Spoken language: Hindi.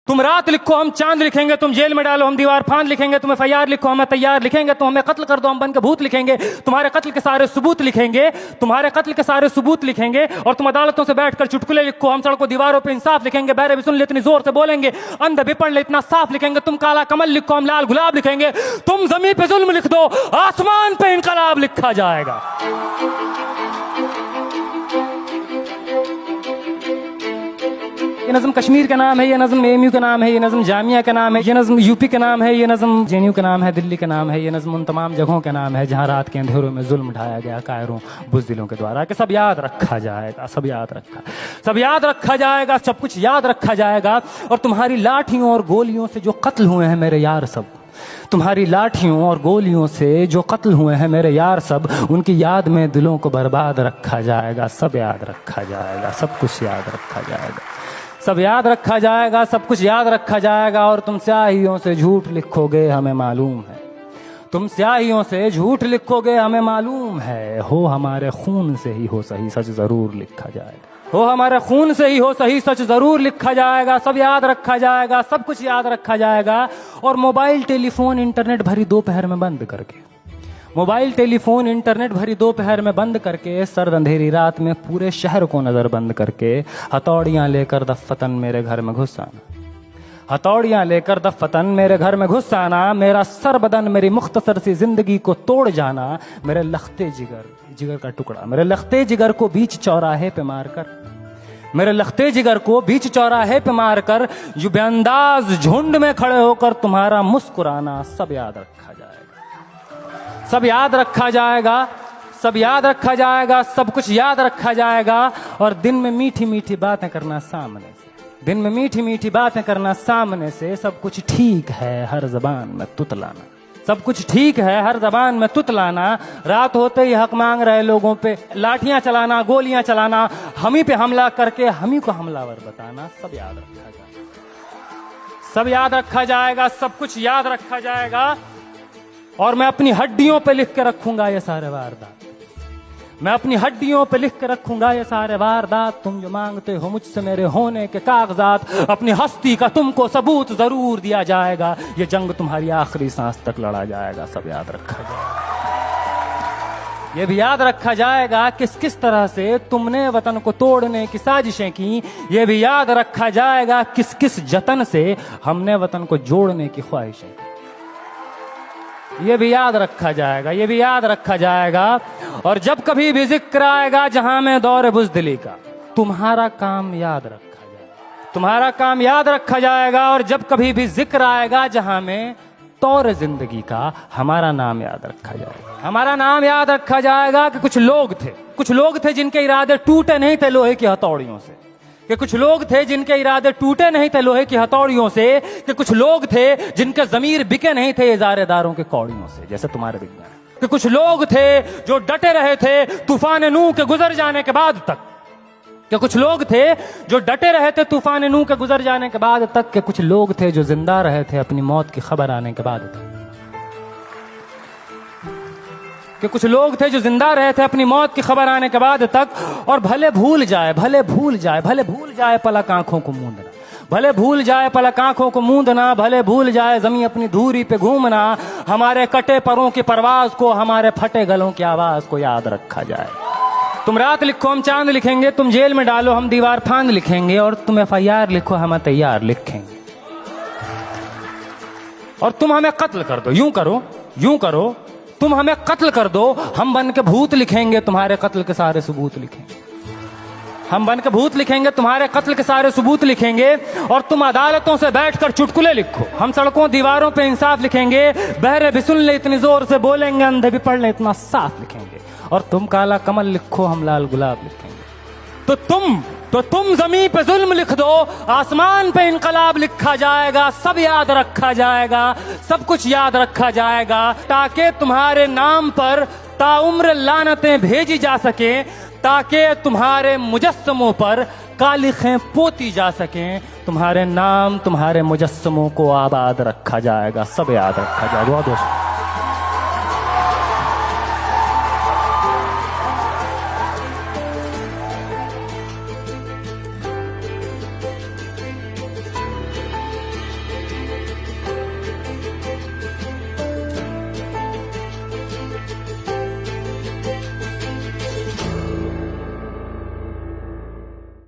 तुम रात लिखो हम चांद लिखेंगे, तुम जेल में डालो हम दीवार फांद लिखेंगे, तुम FIR लिखो हमें तैयार लिखेंगे, तुम हमें कत्ल कर दो हम बन के भूत लिखेंगे, तुम्हारे कत्ल के सारे सबूत लिखेंगे, तुम्हारे कत्ल के सारे सबूत लिखेंगे। और तुम अदालतों से बैठकर चुटकुले लिखो, हम सड़कों दीवारों पे इंसाफ लिखेंगे, बहरे भी सुन ले इतनी जोर से बोलेंगे, अंधे भी पढ़ ले इतना साफ लिखेंगे। तुम काला कमल लिखो हम लाल गुलाब लिखेंगे, तुम जमीन पे जुल्म लिख दो आसमान पे इनकलाब लिखा जाएगा। ये नज़म कश्मीर का नाम है, ये नज़म AMU का नाम है, ये नज़म जामिया का नाम है, ये नज़म UP का नाम है, ये नज़म JNU का नाम है, दिल्ली का नाम है, ये नज़म उन तमाम जगहों का नाम है जहाँ रात के अंधेरों में जुल्म ढाया गया कायरों बुज़दिलों के द्वारा। कि सब याद रखा जाएगा, सब याद रखा जाएगा, सब कुछ याद रखा जाएगा। और तुम्हारी लाठियों और गोलियों से जो कत्ल हुए हैं मेरे यार सब, तुम्हारी लाठियों और गोलियों से जो कत्ल हुए हैं मेरे यार सब, उनकी याद में दिलों को बर्बाद रखा जाएगा। सब याद रखा जाएगा, सब कुछ याद रखा जाएगा, सब याद रखा जाएगा, सब कुछ याद रखा जाएगा। और तुम स्याहियों से झूठ लिखोगे हमें मालूम है, तुम स्याहियों से झूठ लिखोगे हमें मालूम है। हो हमारे खून से ही हो सही सच जरूर लिखा जाएगा, हो हमारे खून से ही हो सही सच जरूर लिखा जाएगा। सब याद रखा जाएगा, सब कुछ याद रखा जाएगा। और मोबाइल टेलीफोन इंटरनेट भरी दोपहर में बंद करके, मोबाइल टेलीफोन इंटरनेट भरी दोपहर में बंद करके, सर्द अंधेरी रात में पूरे शहर को नजर बंद करके, हथौड़ियां लेकर दफ्फतन मेरे घर में घुस आना, हथौड़ियां लेकर दफ्फतन मेरे घर में घुस आना। मेरा सर बदन मेरी मुख्तसर सी जिंदगी को तोड़ जाना। मेरे लखते जिगर का टुकड़ा, मेरे लखते जिगर को बीच चौराहे पे मारकर, मेरे लखते जिगर को बीच चौराहे पे मारकर, जो बेअंदाज झुंड में खड़े होकर तुम्हारा मुस्कुराना। सब याद रखा जाएगा, सब याद रखा जाएगा, सब याद रखा जाएगा, सब कुछ याद रखा जाएगा। और दिन में मीठी मीठी बातें करना सामने से, दिन में मीठी मीठी बातें करना सामने से। सब कुछ ठीक है हर जबान में तुतलाना, सब कुछ ठीक है हर जबान में तुतलाना। रात होते ही हक मांग रहे लोगों पे लाठियां चलाना, गोलियां चलाना, हम ही पे हमला करके हम ही को हमलावर बताना। सब याद रखा जाएगा, सब याद रखा जाएगा, सब कुछ याद रखा जाएगा। और मैं अपनी हड्डियों पे लिख के रखूंगा ये सारे वारदात, मैं अपनी हड्डियों पे लिख के रखूंगा ये सारे वारदात। तुम जो मांगते हो मुझसे मेरे होने के कागजात, अपनी हस्ती का तुमको सबूत जरूर दिया जाएगा। ये जंग तुम्हारी आखिरी सांस तक लड़ा जाएगा। सब याद रखा जाएगा, ये भी याद रखा जाएगा किस किस तरह से तुमने वतन को तोड़ने की साजिशें की। ये भी याद रखा जाएगा किस किस जतन से हमने वतन को जोड़ने की ख्वाहिशें की। ये भी याद रखा जाएगा, ये भी याद रखा जाएगा। और जब कभी भी जिक्र आएगा जहां में दौर बुज़दिली का, तुम्हारा काम याद रखा जाएगा, तुम्हारा काम याद रखा जाएगा। और जब कभी भी जिक्र आएगा जहां में तौर जिंदगी का, हमारा नाम याद रखा जाएगा, हमारा नाम याद रखा जाएगा। कि कुछ लोग थे जिनके इरादे टूटे नहीं थे लोहे की हथौड़ियों से, कि कुछ लोग थे जिनके इरादे टूटे नहीं थे लोहे की हथौड़ियों से, कि कुछ लोग थे जिनके ज़मीर बिके नहीं थे इज़ारेदारों के कौड़ियों से, जैसे तुम्हारे विज्ञान। कि कुछ लोग थे जो डटे रहे थे तूफान नूह के गुजर जाने के बाद तक, कि कुछ लोग थे जो डटे रहे थे तूफान नूह के गुजर जाने के बाद तक, कि कुछ लोग थे जो जिंदा रहे थे अपनी मौत की खबर आने के बाद तक, कि कुछ लोग थे जो जिंदा रहे थे अपनी मौत की खबर आने के बाद तक। और भले भूल जाए पलक आंखों को मूंदना, भले भूल जाए पलक आंखों को मूंदना, भले भूल जाए जमीन अपनी धूरी पे घूमना। हमारे कटे परों की परवाज को, हमारे फटे गलों की आवाज को याद रखा जाए। तुम रात लिखो हम चांद लिखेंगे, तुम जेल में डालो हम दीवार फांद लिखेंगे, और तुम FIR लिखो हम तैयार लिखेंगे। और तुम हमें कत्ल कर दो, यूं करो तुम हमें कत्ल कर दो, हम बन के भूत लिखेंगे, तुम्हारे कत्ल के सारे सबूत लिखेंगे, हम बन के भूत लिखेंगे, तुम्हारे कत्ल के सारे सबूत लिखेंगे। और तुम अदालतों से बैठकर चुटकुले लिखो, हम सड़कों दीवारों पे इंसाफ लिखेंगे, बहरे भी सुन ले इतनी जोर से बोलेंगे, अंधे भी पढ़ ले इतना साफ लिखेंगे। और तुम काला कमल लिखो हम लाल गुलाब लिखेंगे। तो तुम जमीन पे जुल्म लिख दो, आसमान पे इनकलाब लिखा जाएगा। सब याद रखा जाएगा, सब कुछ याद रखा जाएगा, ताकि तुम्हारे नाम पर ताउम्र लानतें भेजी जा सके, ताकि तुम्हारे मुजस्समों पर कालिखें पोती जा सकें। तुम्हारे नाम, तुम्हारे मुजस्समों को आबाद रखा जाएगा। सब याद रखा जाएगा। बहुत